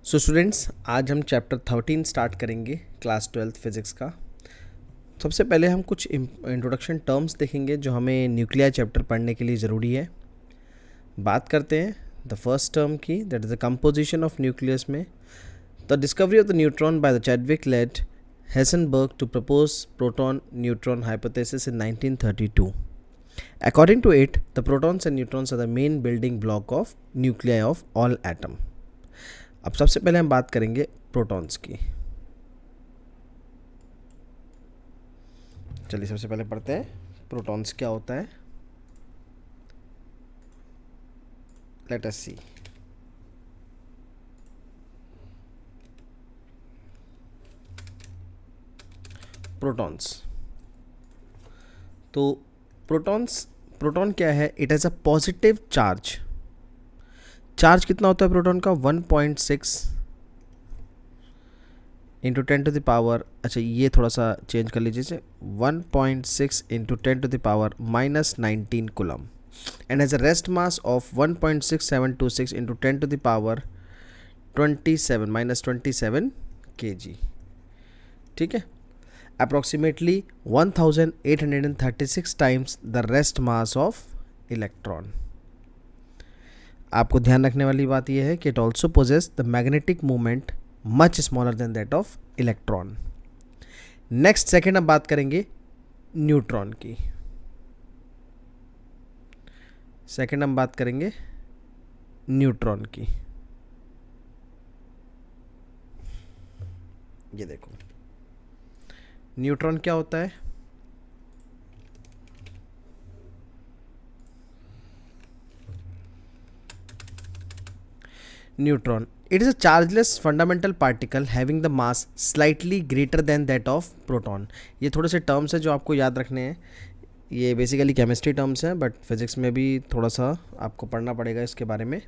So students, आज हम chapter 13 start करेंगे क्लास 12 फिज़िक्स का। सबसे पहले हम कुछ इंट्रोडक्शन टर्म्स देखेंगे जो हमें न्यूक्लियर चैप्टर पढ़ने के लिए ज़रूरी है। बात करते हैं द फर्स्ट टर्म की, that is the composition of nucleus में the discovery of the neutron by the Chadwick led Heisenberg to propose proton neutron hypothesis in 1932। According to it, the protons and neutrons are the main building block of nuclei of all atom. अब सबसे पहले हम बात करेंगे protons की। चलिए सबसे पहले पढ़ते हैं प्रोटॉन्स क्या होता है। लेट अस सी। प्रोटॉन्स, तो प्रोटॉन क्या है? It has a positive charge. Charge कितना होता है प्रोटॉन का? 1.6 इंटू 10 टू द पावर, अच्छा ये थोड़ा सा चेंज कर लीजिए से 1.6 into 10 to the power -19 coulomb and has a rest mass of 1.6726 into 10 to the power 27 kg। ठीक है, approximately 1836 times the rest mass of electron। आपको ध्यान रखने वाली बात यह है कि it also possess the magnetic moment much smaller than that of electron। Next second अब बात करेंगे न्यूट्रॉन की। सेकेंड हम बात करेंगे न्यूट्रॉन की। ये देखो न्यूट्रॉन क्या होता है? Neutron, it is a chargeless fundamental particle having the mass slightly greater than that of proton. ये थोड़े से टर्म्स हैं जो आपको याद रखने हैं। ये बेसिकली केमिस्ट्री टर्म्स हैं, बट फिजिक्स में भी थोड़ा सा आपको पढ़ना पड़ेगा इसके बारे में।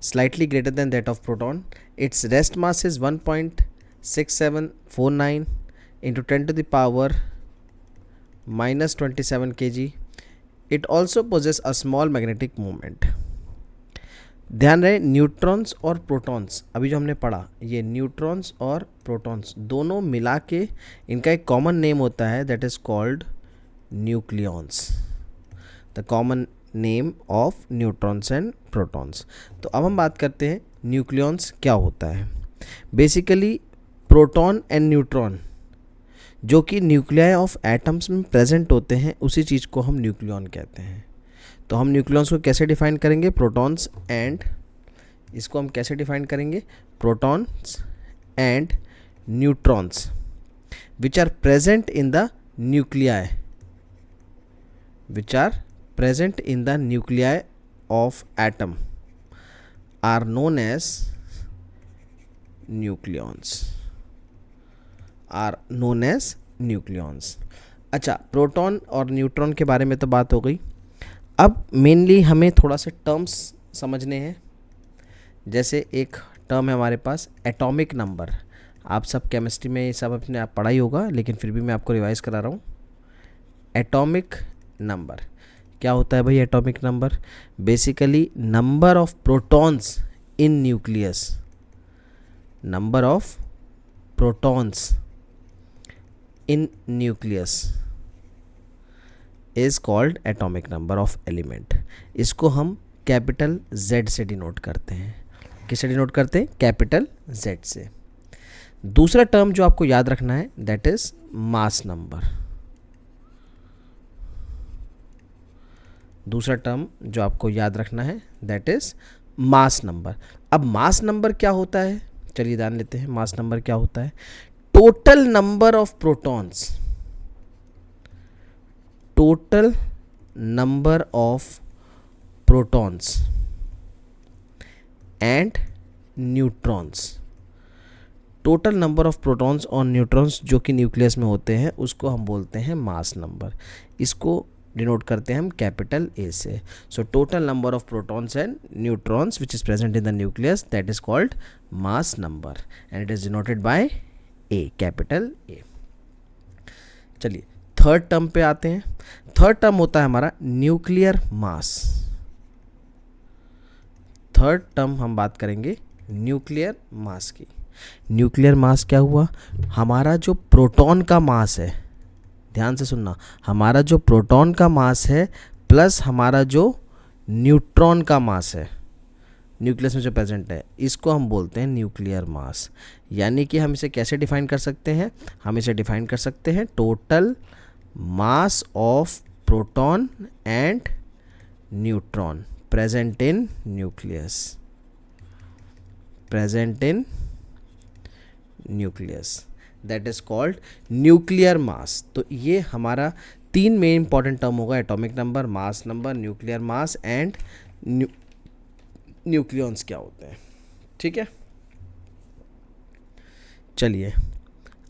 Slightly greater than that of proton, it's rest mass is 1.6749 into 10 to the power -27 kg। It also possesses a small magnetic moment। ध्यान रहे न्यूट्रॉन्स और प्रोटॉन्स, अभी जो हमने पढ़ा ये न्यूट्रॉन्स और प्रोटॉन्स दोनों मिला के इनका एक कॉमन नेम होता है, that is called nucleons. The common name of neutrons and protons. तो अब हम बात करते हैं न्यूक्लियॉन्स क्या होता है। बेसिकली प्रोटॉन एंड न्यूट्रॉन जो कि न्यूक्लियाई ऑफ एटम्स में प्रेजेंट होते हैं, उसी चीज़ को हम न्यूक्लियॉन कहते हैं। तो हम न्यूक्लियॉन्स को कैसे डिफाइन करेंगे? प्रोटॉन्स एंड, इसको हम कैसे डिफाइन करेंगे? Protons and neutrons which are present in the nuclei, which are present in the nuclei of atom are known as nucleons, are known as nucleons. अच्छा, प्रोटॉन और neutron के बारे में तो बात हो गई। अब मेनली हमें थोड़ा सा टर्म्स समझने हैं। जैसे एक टर्म है हमारे पास एटॉमिक नंबर। आप सब केमिस्ट्री में ये सब अपने आप पढ़ा ही होगा, लेकिन फिर भी मैं आपको रिवाइज करा रहा हूँ। एटॉमिक नंबर क्या होता है भाई? Atomic number basically number of protons in nucleus, number of protons in nucleus is called atomic number of element। इसको हम कैपिटल Z से डिनोट करते हैं। किससे डिनोट करते हैं? कैपिटल Z से। दूसरा टर्म जो आपको याद रखना है दैट इज मास नंबर। दूसरा टर्म जो आपको याद रखना है दैट इज मास नंबर। अब मास नंबर क्या होता है? चलिए जान लेते हैं मास नंबर क्या होता है। Total number of protons, total number of protons and neutrons. Total number of protons और न्यूट्रॉन्स जो कि न्यूक्लियस में होते हैं उसको हम बोलते हैं मास नंबर। इसको डिनोट करते हैं हम कैपिटल ए से। So total number of protons and neutrons which is present in the nucleus that is called mass number and it is denoted by A, capital A. चलिए third term पे आते हैं। Third term होता है हमारा nuclear mass. Third term हम बात करेंगे न्यूक्लियर मास की। न्यूक्लियर मास क्या हुआ, हमारा जो प्रोटॉन का मास है, ध्यान से सुनना, हमारा जो प्रोटॉन का मास है प्लस हमारा जो न्यूट्रॉन का मास है न्यूक्लियस में जो प्रेजेंट है, इसको हम बोलते हैं न्यूक्लियर मास। यानी कि हम इसे कैसे डिफाइन कर सकते हैं, हम इसे डिफाइन कर सकते हैं total mass of proton and neutron present in nucleus, present in nucleus, that is called nuclear mass. तो ये हमारा तीन मेन इंपॉर्टेंट टर्म होगा, atomic number, mass number, nuclear mass and nucleons क्या होते हैं। ठीक है, चलिए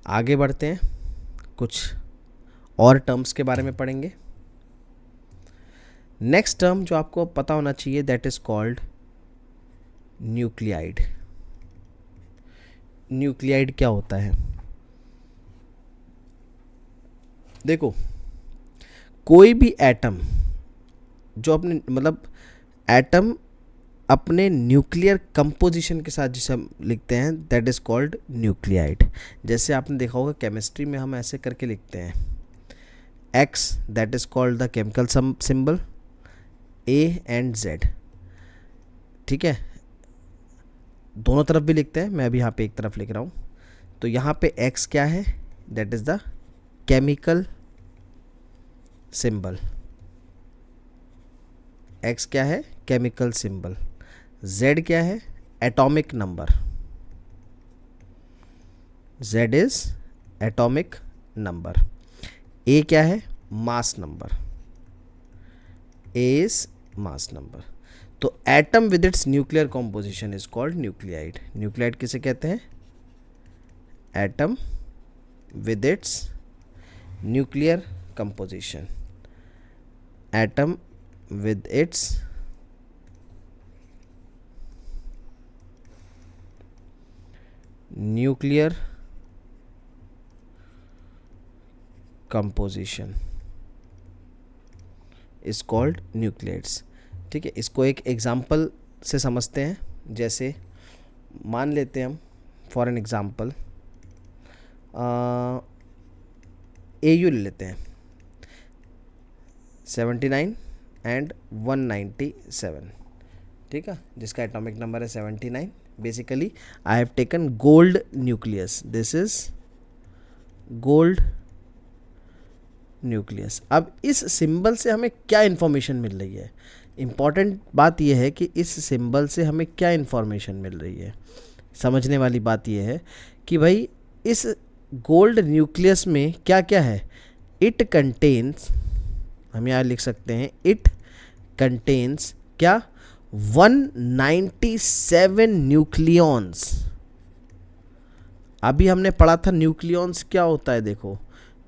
आगे बढ़ते हैं, कुछ और टर्म्स के बारे में पढ़ेंगे। नेक्स्ट टर्म जो आपको पता होना चाहिए, that is called nuclide. Nuclide क्या होता है, देखो कोई भी एटम जो अपने मतलब एटम अपने न्यूक्लियर कंपोजिशन के साथ जिसे हम लिखते हैं, दैट इज कॉल्ड न्यूक्लियाइड। जैसे आपने देखा होगा केमिस्ट्री में हम ऐसे करके लिखते हैं, x that is called the chemical symbol, A and Z. ठीक है, दोनों तरफ भी लिखते हैं, मैं अभी यहाँ पे एक तरफ लिख रहा हूँ। तो यहाँ पे एक्स क्या है, that is the chemical symbol, X क्या है, केमिकल सिंबल। जेड क्या है, atomic number, Z is atomic number. A क्या है, mass number, A is mass number. तो atom with its nuclear composition is called nuclide. Nuclide किसे कहते हैं, atom with its nuclear composition, atom with its nuclear composition is called nucleids। ठीक है, इसको एक एग्जाम्पल से समझते हैं। जैसे मान लेते हैं हम फॉर एन एग्जाम्पल AU ले लेते हैं, 79 एंड 197, ठीक है, जिसका एटॉमिक नंबर है 79। Basically I have taken gold nucleus, this is gold nucleus. अब इस सिंबल से हमें क्या इन्फॉर्मेशन मिल रही है, इम्पॉर्टेंट बात यह है कि इस सिंबल से हमें क्या इन्फॉर्मेशन मिल रही है। समझने वाली बात यह है कि भाई इस गोल्ड न्यूक्लियस में क्या क्या है, इट कंटेन्स, हम यहाँ लिख सकते हैं इट कंटेन्स क्या, 197 न्यूक्लियॉन्स। अभी हमने पढ़ा था न्यूक्लियॉन्स क्या होता है, देखो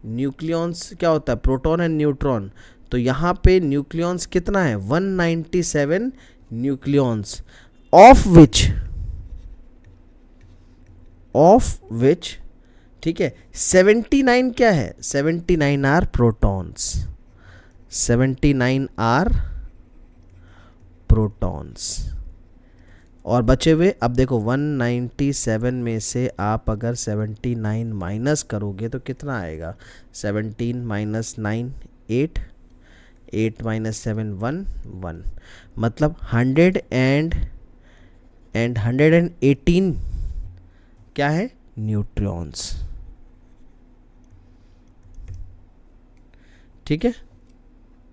न्यूक्लियॉन्स क्या होता है, प्रोटॉन एंड न्यूट्रॉन। तो यहाँ पे न्यूक्लियॉन्स कितना है, 197 न्यूक्लियॉन्स, ऑफ विच ठीक है 79 क्या है, 79 आर प्रोटॉन्स, 79 आर प्रोटॉन्स। और बचे हुए, अब देखो 197 में से आप अगर 79 माइनस करोगे तो कितना आएगा, 17 माइनस 9 8, 8 माइनस 7 1 1, मतलब 100 एंड 118 क्या है, न्यूट्रॉन्स। ठीक है,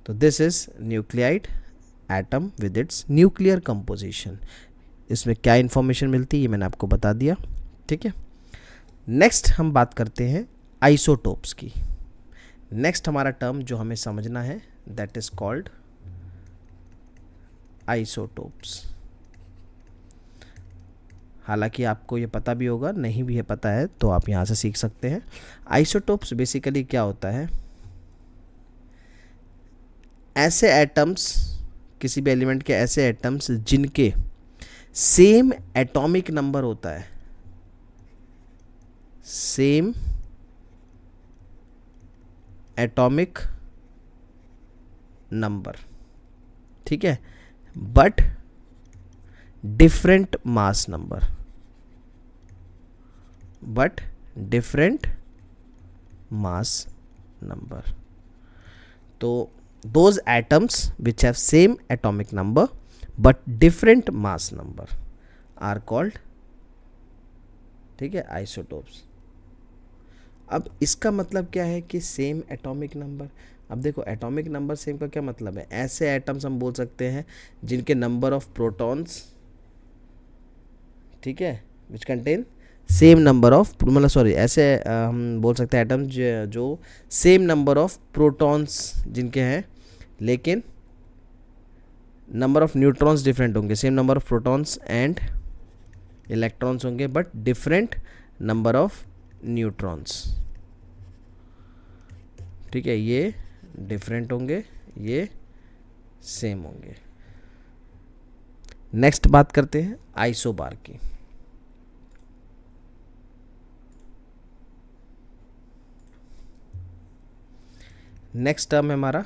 तो this is nuclide, atom with its nuclear composition. इसमें क्या इन्फॉर्मेशन मिलती है ये मैंने आपको बता दिया। ठीक है, नेक्स्ट हम बात करते हैं आइसोटोप्स की। नेक्स्ट हमारा टर्म जो हमें समझना है, दैट इज कॉल्ड आइसोटोप्स। हालांकि आपको ये पता भी होगा, नहीं भी है पता है तो आप यहाँ से सीख सकते हैं। आइसोटोप्स बेसिकली क्या होता है, ऐसे एटम्स, किसी भी एलिमेंट के ऐसे एटम्स जिनके सेम एटॉमिक नंबर होता है, सेम एटॉमिक नंबर, ठीक है, but different mass number, but different mass number. तो those atoms which have same atomic number but different mass number are called, ठीक है, आइसोटोप्स. अब इसका मतलब क्या है कि सेम एटॉमिक नंबर. अब देखो एटॉमिक नंबर सेम का क्या मतलब है, ऐसे एटम्स हम बोल सकते हैं जिनके नंबर ऑफ प्रोटॉन्स, ठीक है, which contain same number of, मतलब सॉरी, ऐसे हम बोल सकते हैं एटम्स जो सेम नंबर ऑफ प्रोटॉन्स जिनके हैं, लेकिन नंबर ऑफ न्यूट्रॉन्स डिफरेंट होंगे. Same number of protons and electrons होंगे but different number of neutrons. ठीक है, ये डिफरेंट होंगे, ये सेम होंगे. नेक्स्ट बात करते हैं आइसोबार की. नेक्स्ट टर्म है हमारा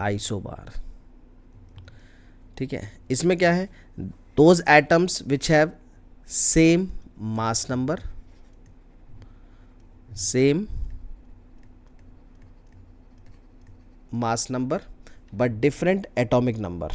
आइसोबार. ठीक है, इसमें क्या है, those atoms which have same mass number, same mass number but different atomic number.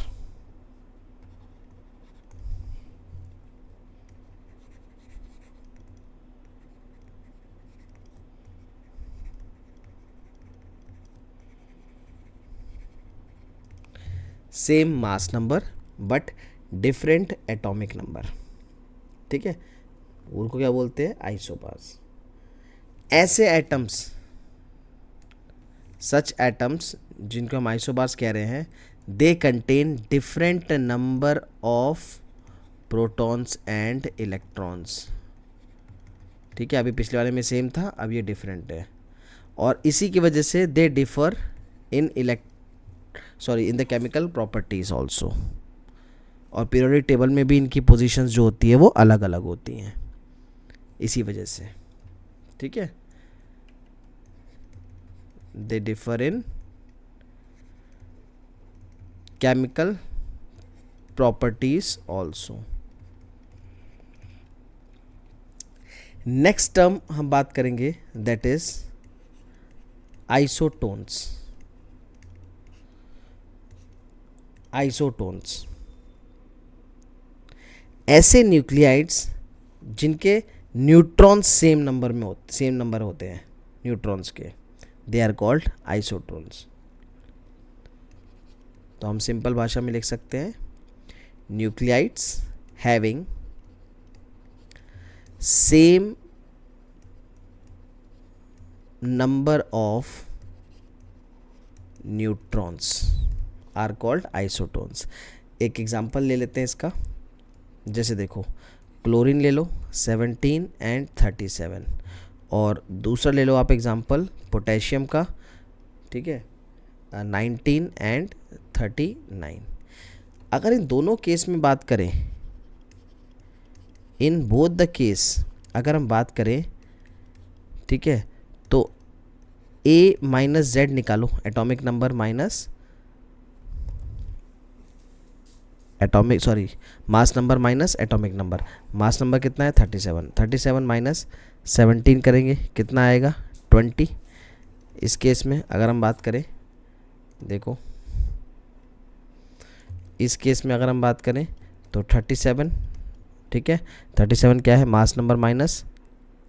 Same mass number but different atomic number. ठीक है, उनको क्या बोलते हैं, आइसोबार्स. ऐसे एटम्स, सच एटम्स जिनको हम आइसोबार्स कह रहे हैं, they contain different number of protons and electrons. ठीक है, अभी पिछले वाले में सेम था, अब ये डिफरेंट है, और इसी की वजह से they differ in in the chemical properties also. और पीरियोडिक टेबल में भी इनकी पोजीशंस जो होती है वो अलग अलग होती हैं इसी वजह से. ठीक है, they differ in chemical properties also. Next term हम बात करेंगे, दैट इज आइसोटोन्स. आइसोटोन्स ऐसे न्यूक्लियाइड्स जिनके न्यूट्रॉन्स सेम नंबर होते हैं न्यूट्रॉन्स के, दे आर कॉल्ड आइसोटोन्स. तो हम सिंपल भाषा में लिख सकते हैं, nuclides having same number of neutrons are called isotones. एक एग्जांपल ले लेते हैं इसका. जैसे देखो, क्लोरीन ले लो 17 एंड 37, और दूसरा ले लो आप एग्जांपल पोटेशियम का, ठीक है, 19 एंड 39. अगर इन दोनों केस में बात करें, इन बोथ द केस अगर हम बात करें, ठीक है, तो A माइनस Z निकालो, atomic number minus mass number minus atomic number. Mass number कितना है, 37. 37 माइनस 17 करेंगे, कितना आएगा, 20. इस केस में अगर हम बात करें, देखो इस केस में अगर हम बात करें तो 37, ठीक है, 37 क्या है, mass number minus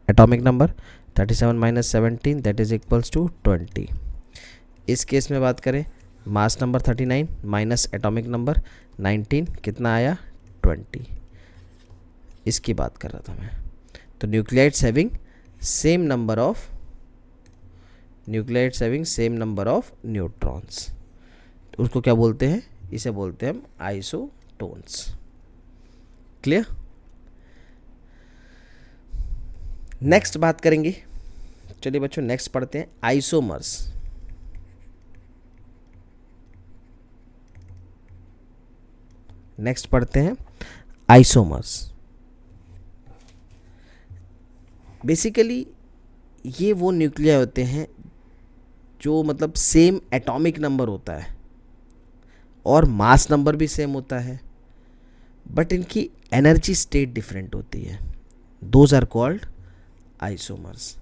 atomic number. 37 minus 17 that is equals to 20. इस केस में बात करें, mass number 39 minus atomic number 19, कितना आया, 20. इसकी बात कर रहा था मैं. तो nuclides having same number of neutrons, उसको क्या बोलते हैं, इसे बोलते हैं हम आइसोटोन्स. क्लियर. नेक्स्ट बात करेंगे, चलिए बच्चों नेक्स्ट पढ़ते हैं आइसोमर्स. नेक्स्ट पढ़ते हैं आइसोमर्स. बेसिकली ये वो न्यूक्लियाई होते हैं जो मतलब सेम एटॉमिक नंबर होता है और मास नंबर भी सेम होता है, बट इनकी एनर्जी स्टेट डिफरेंट होती है, दोज आर कॉल्ड आइसोमर्स।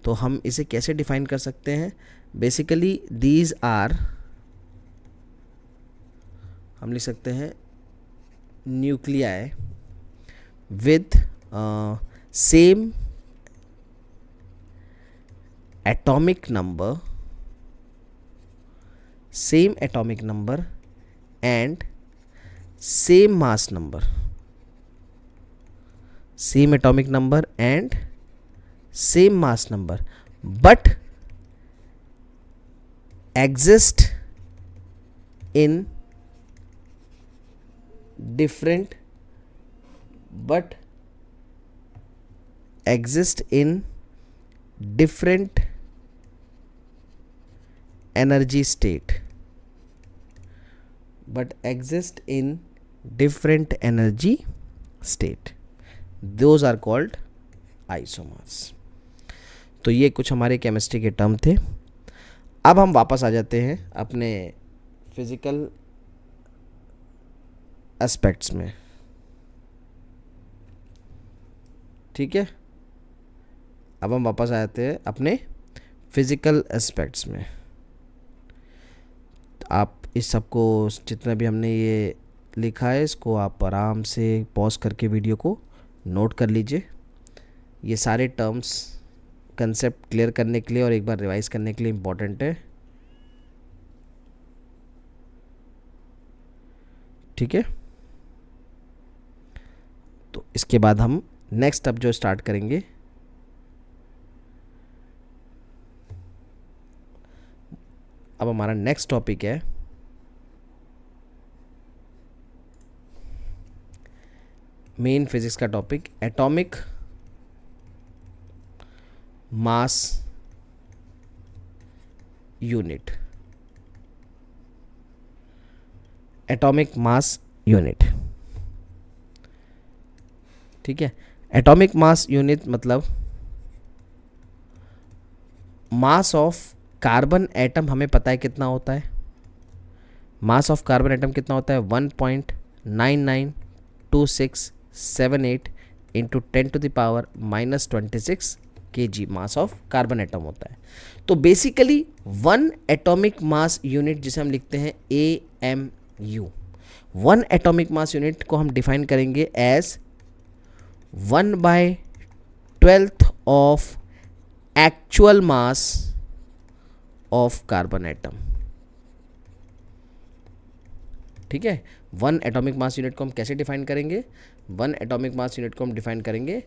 तो हम इसे कैसे डिफाइन कर सकते हैं? बेसिकली दीज आर, हम लिख सकते हैं nuclei with same atomic number and same mass number, same atomic number and same mass number, but exist in different energy state, those are called isomers। तो ये कुछ हमारे केमिस्ट्री के टर्म थे। अब हम वापस आ जाते हैं अपने फिजिकल एस्पेक्ट्स में, ठीक है। अब हम वापस आ जाते हैं अपने फिजिकल एस्पेक्ट्स में। आप इस सबको, जितना भी हमने ये लिखा है, इसको आप आराम से पॉज करके वीडियो को नोट कर लीजिए। ये सारे टर्म्स कंसेप्ट क्लियर करने के लिए और एक बार रिवाइज करने के लिए इम्पोर्टेंट है, ठीक है। तो इसके बाद हम नेक्स्ट अब जो स्टार्ट करेंगे, अब हमारा नेक्स्ट टॉपिक है मेन फिजिक्स का topic, atomic mass unit. Atomic mass unit, ठीक है। एटॉमिक मास यूनिट मतलब मास ऑफ कार्बन एटम हमें पता है कितना होता है। मास ऑफ कार्बन एटम कितना होता है? 1.992678 into 10⁻⁻26 kg mass of carbon atom होता है। तो basically one atomic mass unit जिसे हम लिखते हैं AMU, one atomic mass unit को हम डिफाइन करेंगे as 1/12 of actual mass of carbon atom, ठीक है। वन एटॉमिक मास यूनिट को हम कैसे डिफाइन करेंगे? वन एटॉमिक मास यूनिट को हम डिफाइन करेंगे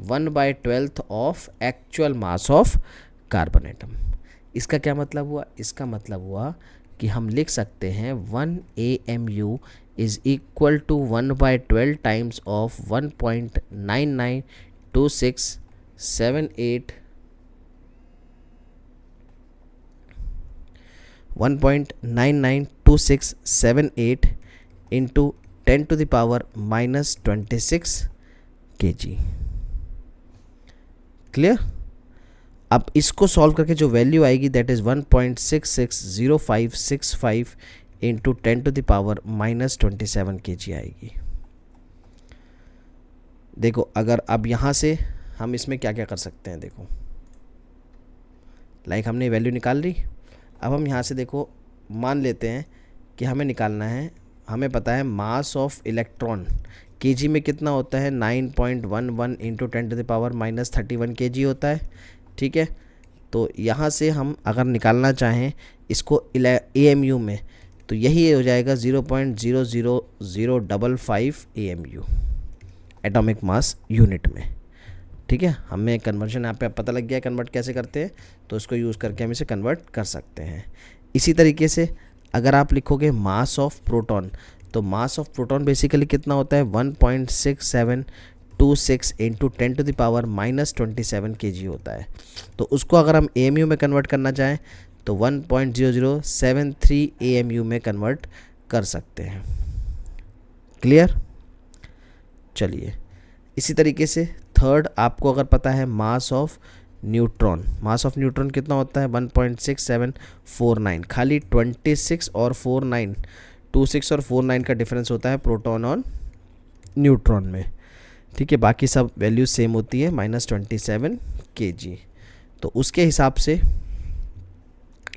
1/12 of actual mass of carbon atom. इसका क्या मतलब हुआ? इसका मतलब हुआ कि हम लिख सकते हैं 1 AMU is equal to 1/12 times of 1.992678 1.992678 into 10⁻⁻26 kg। Clear? अब इसको सॉल्व करके जो वैल्यू आएगी दैट इज़ 1.660565 इंटू 10⁻⁻27 kg आएगी। देखो, अगर अब यहाँ से हम इसमें क्या क्या कर सकते हैं, देखो लाइक हमने वैल्यू निकाल ली। अब हम यहाँ से देखो मान लेते हैं कि हमें निकालना है, हमें पता है मास ऑफ इलेक्ट्रॉन केजी में कितना होता है, 9.11 इंटू 10⁻⁻31 kg होता है, ठीक है। तो यहाँ से हम अगर निकालना चाहें इसको AMU में तो यही हो जाएगा 0.00055 AMU एटॉमिक मास यूनिट में, ठीक है। हमें कन्वर्जन यहाँ पे पता लग गया कन्वर्ट कैसे करते हैं, तो इसको यूज़ करके हम इसे कन्वर्ट कर सकते हैं। इसी तरीके से अगर आप लिखोगे मास ऑफ प्रोटॉन, तो मास ऑफ प्रोटॉन बेसिकली कितना होता है 1.6726 इंटू 10⁻⁻27 kg होता है। तो उसको अगर हम AMU में कन्वर्ट करना चाहें तो 1.0073 AMU में कन्वर्ट कर सकते हैं। क्लियर? चलिए, इसी तरीके से थर्ड, आपको अगर पता है mass of neutron, mass of neutron कितना होता है 1.6749, खाली 26 और 49 का डिफरेंस होता है प्रोटॉन और न्यूट्रॉन में, ठीक है। बाकी सब वैल्यू सेम होती है, -27 kg। तो उसके हिसाब से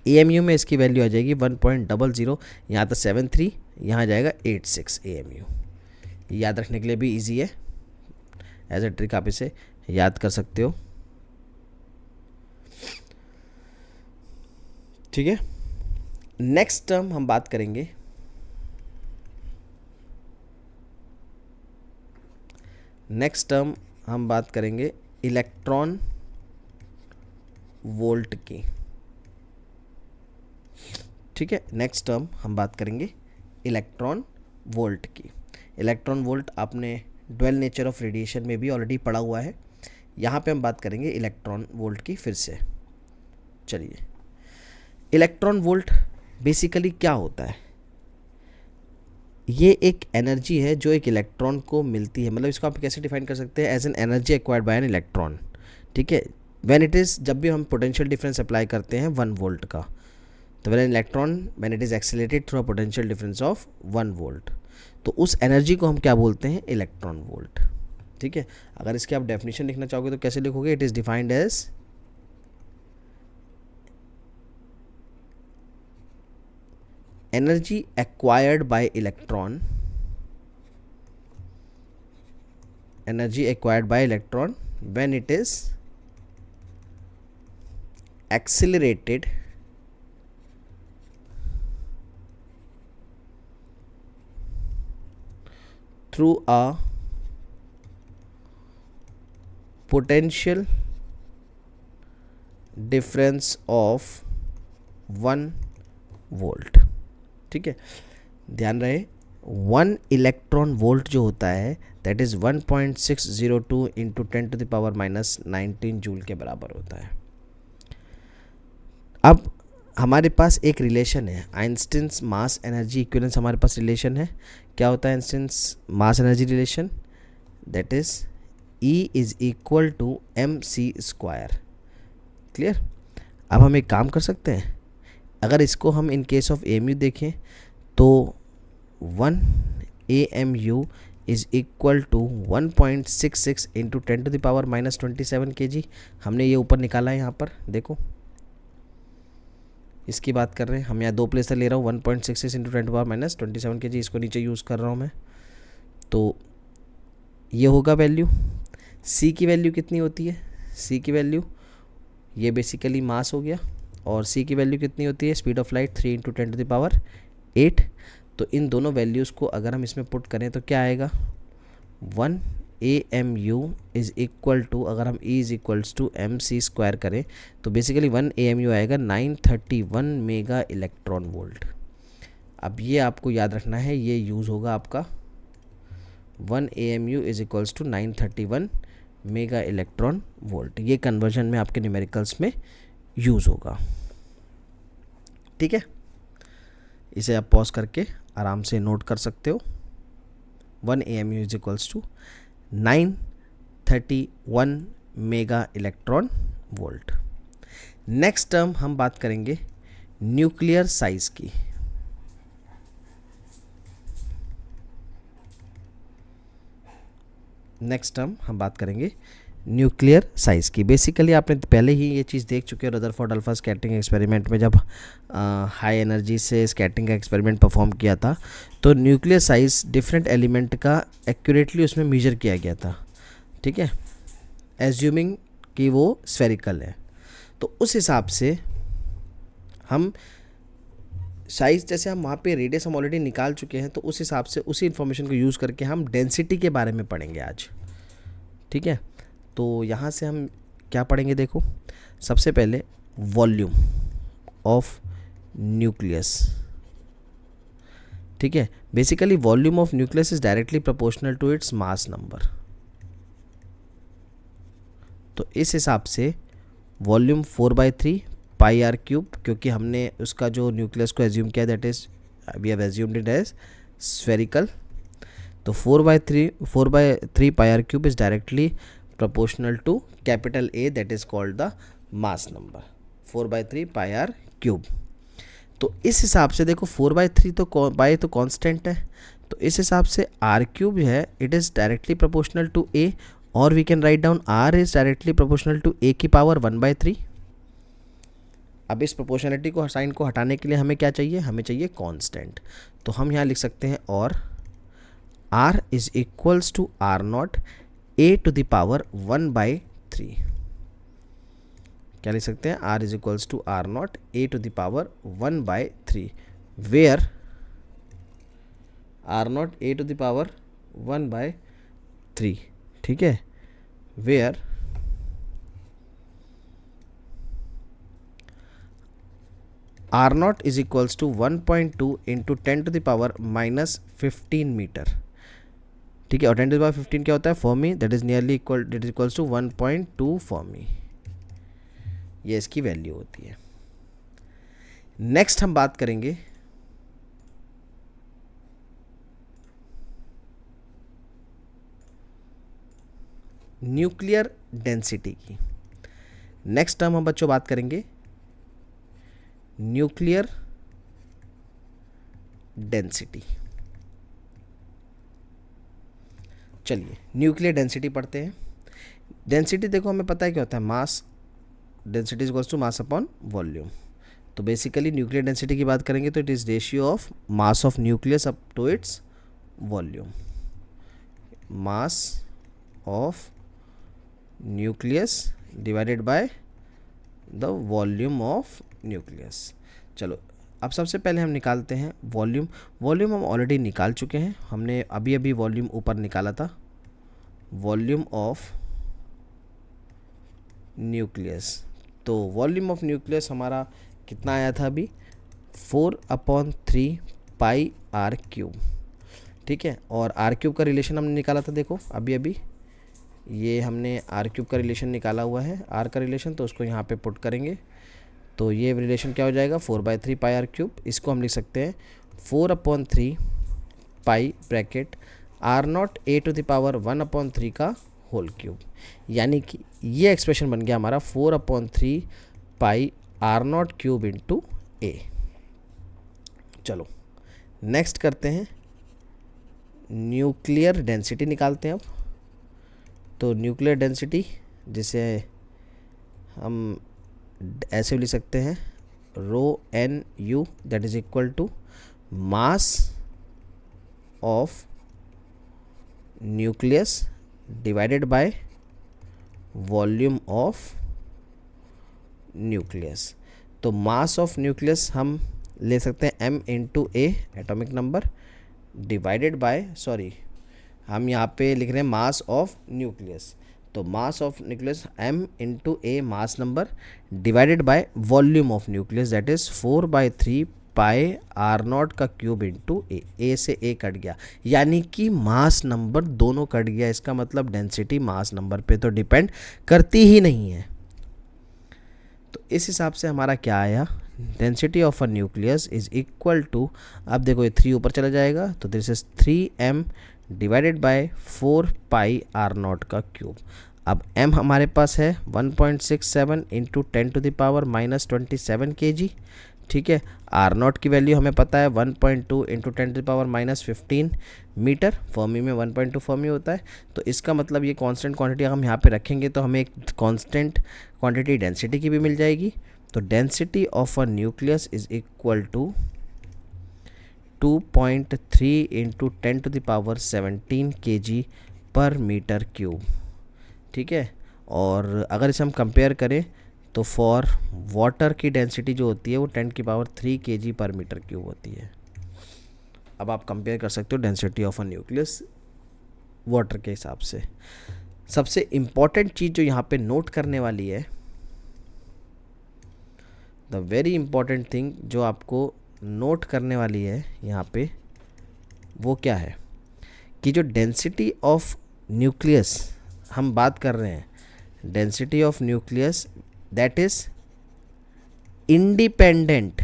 AMU में इसकी वैल्यू आ जाएगी 1.00, यहाँ था 73, यहाँ जाएगा 86 AMU। याद रखने के लिए भी इजी है, एज ए ट्रिक आप इसे याद कर सकते हो, ठीक है। नेक्स्ट टर्म हम बात करेंगे, इलेक्ट्रॉन वोल्ट की, ठीक है। नेक्स्ट टर्म हम बात करेंगे इलेक्ट्रॉन वोल्ट की। इलेक्ट्रॉन वोल्ट आपने ड्वेल नेचर ऑफ रेडिएशन में भी ऑलरेडी पढ़ा हुआ है। यहाँ पे हम बात करेंगे इलेक्ट्रॉन वोल्ट की फिर से। चलिए, इलेक्ट्रॉन वोल्ट बेसिकली क्या होता है? ये एक एनर्जी है जो एक इलेक्ट्रॉन को मिलती है, मतलब इसको आप कैसे डिफाइन कर सकते हैं? As an energy acquired by an electron, ठीक है। व्हेन इट इज़, जब भी हम पोटेंशियल डिफरेंस अप्लाई करते हैं 1 वोल्ट का, तो when it is accelerated through a potential difference of 1 volt, तो उस एनर्जी को हम क्या बोलते हैं? इलेक्ट्रॉन वोल्ट, ठीक है। अगर इसकी आप डेफिनेशन लिखना चाहोगे तो कैसे लिखोगे? It is defined as energy acquired by electron when it is accelerated through a potential difference of 1 volt, ठीक है। ध्यान रहे 1 इलेक्ट्रॉन वोल्ट जो होता है दैट इज़ 1.602 इंटू 10⁻⁻19 जूल के बराबर होता है। अब हमारे पास एक रिलेशन है, आइंस्टीन्स मास एनर्जी इक्विवेलेंस हमारे पास रिलेशन है। क्या होता है Einstein's mass energy relation? That is E is equal to mc²। Clear? अब हम एक काम कर सकते हैं, अगर इसको हम इन केस ऑफ AMU देखें तो 1 AMU is equal to 1.66 into 10⁻⁻27 kg। हमने ये ऊपर निकाला है, यहाँ पर देखो इसकी बात कर रहे हैं हम। यहाँ 2 प्लेस से ले रहा हूँ, 1.66 इंटू 10⁻⁻27 kg, इसको नीचे यूज़ कर रहा हूँ मैं। तो ये होगा वैल्यू। C की वैल्यू कितनी होती है? C की वैल्यू, ये बेसिकली मास हो गया, और C की वैल्यू कितनी होती है? Speed of light 3 into 10⁸। तो इन दोनों वैल्यूज़ को अगर हम इसमें पुट करें तो क्या आएगा? 1 AMU इज़ इक्वल टू, अगर हम E is equals to mc² करें तो बेसिकली 1 AMU आएगा 931 मेगा इलेक्ट्रॉन वोल्ट। अब ये आपको याद रखना है, ये यूज़ होगा आपका 1 AMU is equals to 931 mega electron volt. ये कन्वर्जन में आपके न्यूमेरिकल्स में यूज़ होगा, ठीक है। इसे आप पॉज करके आराम से नोट कर सकते हो। 1 AMU is equals to 931 mega electron volt. Next term हम बात करेंगे न्यूक्लियर साइज की। नेक्स्ट टर्म हम बात करेंगे न्यूक्लियर साइज़ की। बेसिकली आपने पहले ही ये चीज़ देख चुके हो रदरफोर्ड अल्फा स्कैटरिंग एक्सपेरिमेंट में, जब हाई एनर्जी से स्कैटरिंग का एक्सपेरिमेंट परफॉर्म किया था तो न्यूक्लियर साइज़ डिफरेंट एलिमेंट का एक्यूरेटली उसमें मेजर किया गया था, ठीक है, एज्यूमिंग कि वो स्फेरिकल है। तो उस हिसाब से हम साइज़, जैसे हम वहाँ पे रेडियस हम ऑलरेडी निकाल चुके हैं, तो उस हिसाब से उसी इन्फॉर्मेशन को यूज़ करके हम डेंसिटी के बारे में पढ़ेंगे आज, ठीक है। तो यहाँ से हम क्या पढ़ेंगे? देखो, सबसे पहले वॉल्यूम ऑफ न्यूक्लियस, ठीक है। Basically volume of nucleus is directly proportional to its mass number. तो इस हिसाब से वॉल्यूम 4/3 πr³, क्योंकि हमने उसका जो न्यूक्लियस को एज्यूम किया that is we have assumed it as spherical. तो 4/3 πr³ is directly proportional to capital A, that is called the mass number, 4/3 πr³। तो इस हिसाब से देखो 4/3 तो बाय तो कांस्टेंट है, तो इस हिसाब से आर क्यूब है it is directly proportional to A, और we can write down R is directly proportional to A की पावर 1/3। अब इस प्रोपोर्शनलिटी को साइन को हटाने के लिए हमें क्या चाहिए, हमें चाहिए कांस्टेंट। तो हम यहाँ लिख सकते हैं और r is equals to R not A to the power 1/3। क्या लिख सकते हैं, r is equals to R not A to the power 1/3 where R not A to the power 1/3, ठीक है, where R naught is equals to 1.2 into 10 to the power -15 metre, ठीक है, और 10 to the power 15 क्या होता है fermi, that is nearly equal, that is equals to 1.2 fermi, ये इसकी वैल्यू होती है। नेक्स्ट हम बात करेंगे न्यूक्लियर डेंसिटी की। नेक्स्ट टर्म हम बच्चों बात करेंगे न्यूक्लियर डेंसिटी। चलिए न्यूक्लियर डेंसिटी पढ़ते हैं। डेंसिटी देखो हमें पता है क्या होता है, mass, density is equals to mass upon volume. तो बेसिकली न्यूक्लियर डेंसिटी की बात करेंगे तो it is ratio of mass of nucleus up to its volume, mass of nucleus divided by the volume of nucleus. चलो अब सबसे पहले हम निकालते हैं वॉल्यूम। वॉल्यूम हम ऑलरेडी निकाल चुके हैं, हमने अभी अभी वॉल्यूम ऊपर निकाला था, वॉल्यूम ऑफ न्यूक्लियस। तो वॉल्यूम ऑफ न्यूक्लियस हमारा कितना आया था अभी, 4/3 पाई आर क्यूब, ठीक है, और आर क्यूब का रिलेशन हमने निकाला था, देखो अभी अभी ये हमने आर क्यूब का रिलेशन निकाला हुआ है, आर का रिलेशन, तो उसको यहाँ पे पुट करेंगे तो ये रिलेशन क्या हो जाएगा 4/3 पाई आर क्यूब। इसको हम लिख सकते हैं 4/3 pi bracket R not A to the power 1/3 का होल क्यूब, यानी कि ये एक्सप्रेशन बन गया हमारा 4/3 pi R not cube into ए। चलो नेक्स्ट करते हैं न्यूक्लियर डेंसिटी निकालते हैं अब। तो न्यूक्लियर डेंसिटी जिसे हम ऐसे लिख सकते हैं ρNu that is equal to mass of nucleus divided by volume of nucleus. तो मास ऑफ न्यूक्लियस हम ले सकते हैं m into A atomic number divided by, sorry हम यहाँ पे लिख रहे हैं मास ऑफ न्यूक्लियस, तो mass of nucleus m into A mass number divided by volume of nucleus that is 4/3 pi R naught का क्यूब इंटू ए से A cut गया, यानी कि मास नंबर दोनों कट गया। इसका मतलब डेंसिटी मास नंबर पे तो डिपेंड करती ही नहीं है। तो इस हिसाब से हमारा क्या आया, density of a nucleus is equal to, अब देखो ये 3 ऊपर चला जाएगा तो this is 3m divided by 4 pi R naught का क्यूब। अब m हमारे पास है 1.67 into 10 to the power -27 kg, ठीक है। आर नॉट की वैल्यू हमें पता है 1.2 into 10 to the power -15 metre, fermi में 1.2 फर्मी होता है। तो इसका मतलब ये कांस्टेंट क्वांटिटी हम यहाँ पे रखेंगे तो हमें एक कांस्टेंट क्वांटिटी डेंसिटी की भी मिल जाएगी। तो density of a nucleus is equal to 2.3 into 10 to the power 17 kg per metre cube, ठीक है। और अगर इसे हम कंपेयर करें तो फॉर वाटर की डेंसिटी जो होती है वो 10 की power 3 kg per metre cube होती है। अब आप कंपेयर कर सकते हो density of a nucleus water के हिसाब से। सबसे इम्पॉर्टेंट चीज़ जो यहाँ पे नोट करने वाली है, द वेरी इम्पॉर्टेंट थिंग जो आपको नोट करने वाली है यहाँ पे, वो क्या है कि जो डेंसिटी ऑफ न्यूक्लियस हम बात कर रहे हैं, density of nucleus that is independent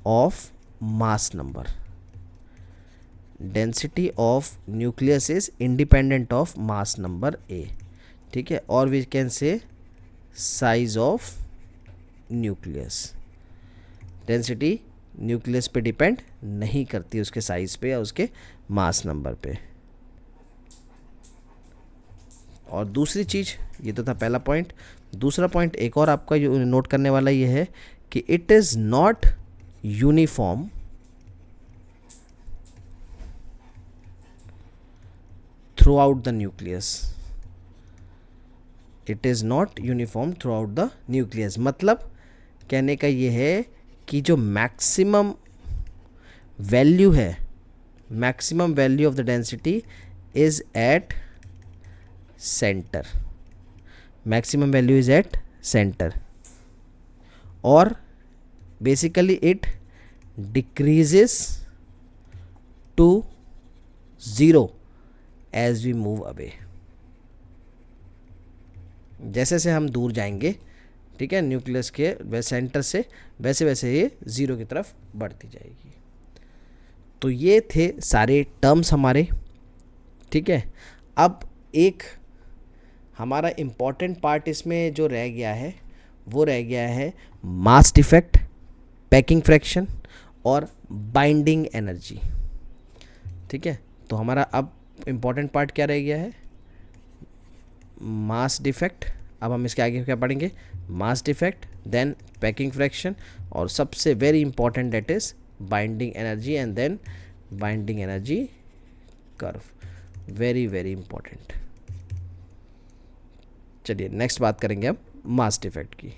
of mass number. Density of nucleus is independent of mass number A, ठीक है, और we can say size of nucleus. Density nucleus पे डिपेंड नहीं करती, उसके साइज पे या उसके मास नंबर पे। और दूसरी चीज़, ये तो था पहला पॉइंट। दूसरा पॉइंट एक और आपका नोट करने वाला ये है कि it is not uniform throughout the nucleus. It is not uniform throughout the nucleus, मतलब कहने का ये है कि जो मैक्सिमम वैल्यू है, maximum value of the density is at centre, maximum value is at centre, और basically it decreases to zero as we move away. जैसे जैसे हम दूर जाएंगे, ठीक है, न्यूक्लियस के सेंटर से, वैसे वैसे ये ज़ीरो की तरफ बढ़ती जाएगी। तो ये थे सारे टर्म्स हमारे, ठीक है। अब एक हमारा इम्पॉर्टेंट पार्ट इसमें जो रह गया है वो रह गया है मास डिफेक्ट, पैकिंग फ्रैक्शन और बाइंडिंग एनर्जी, ठीक है। तो हमारा अब इम्पॉर्टेंट पार्ट क्या रह गया है? Mass defect. अब हम इसके आगे क्या पढ़ेंगे? Mass defect, then packing fraction, और सबसे very important that is binding energy, and then binding energy curve. Very very important. चलिए नेक्स्ट बात करेंगे अब मास डिफेक्ट की।